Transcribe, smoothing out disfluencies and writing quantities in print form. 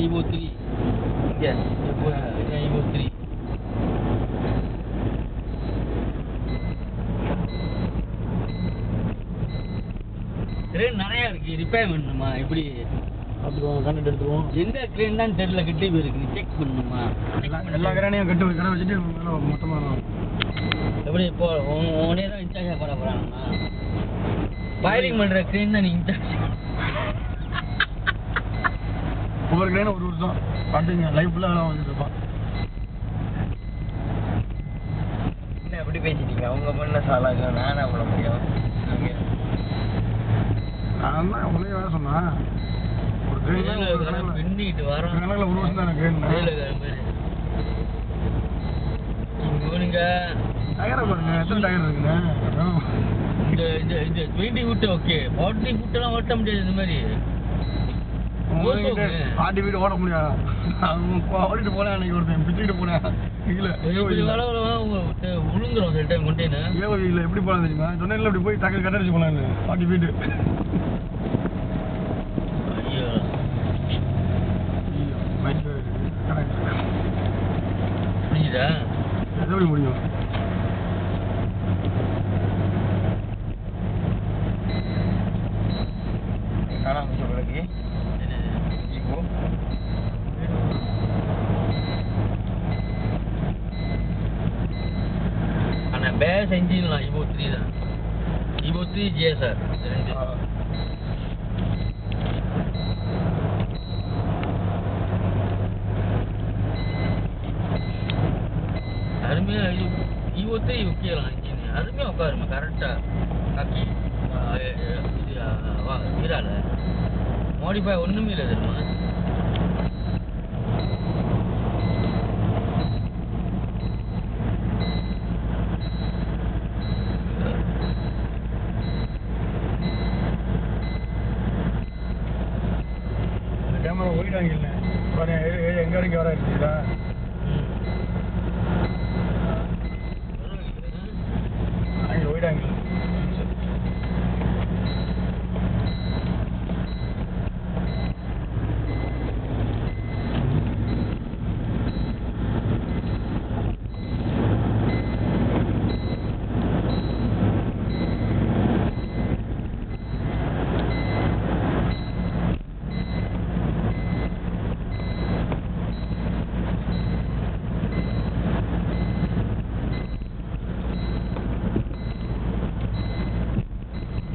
Evo 3. Yes. Ini Evo 3. Crane நிறைய இருக்கு, repair பண்ணணுமா? எப்படி பார்த்துக்குவோம், கண்டுட்டு எடுத்துருவோம். எந்த கிரேன் தான் தெரியல, கிட்டே இருக்கு, செக் பண்ணணுமா? எல்லா கிரானையும் கடை வச்சுட்டு மொத்தமாக எப்படி இப்போ உடனே தான் இன்சார்ஜாக போட போகிறாங்கண்ணா? ஃபயரிங் பண்ணுற கிரேன் தான் நீ இன்சார்ஜ். ஒவ்வொரு கிரேனும் ஒரு வருஷம் பார்த்துங்க, லைஃப் ஃபுல்லாக வேலை வந்துட்டு இருப்பான். என்ன எப்படி பேசிட்டீங்க? அவங்க பண்ண சாலாங்க நானே பண்ண முடியும். நான் தான் உங்களே வேலை சொன்னேன். ஒரு கிரேன் பின்னிட்டு வரோம், கணக்கில் ஒரு வருஷம் தான் கிரேன் இவனுங்க டயரை பாருங்க, எத்தனை டயர் இருக்குங்க. இந்த 20 ஃபுட்டு ஓகே, 40 ஃபுட்டெல்லாம் ஓட்ட முடியாது. இந்த மாதிரி 40 ஃபீட் ஓட முடியாது. ஓடிட்டு போனேன் அன்னைக்கு, ஒருத்தன் பிச்சுக்கிட்டு போனேன். இல்லை உளுந்துரும் சில டைம் கொண்டேன்னு. இல்லை எப்படி போகலாம் தெரியுமா? சொன்னேன்ல இப்படி போய் டக்கு கட்டடிச்சு போனான்னு 40 ஃபீட்டு. ஐயோ புரிஞ்சுதா? எது எப்படி முடியும்? காணாம சொல்றதுக்கு ஆனால் பேஸ் என்ஜின்லாம் Evo 3 தான். Evo 3 GSR ரெண்டு. அருமையாக Evo 3 ஓகேலாம் இன்ஜின் அருமையாக உட்காருமா, கரெக்டாக காக்கி வீரால மாடிஃபை ஒன்றுமே இல்லை தெரியுமா? கேமரா ஓடிட்டாங்க இல்லை, எங்கே வரைக்கும் வர இருக்குங்களா?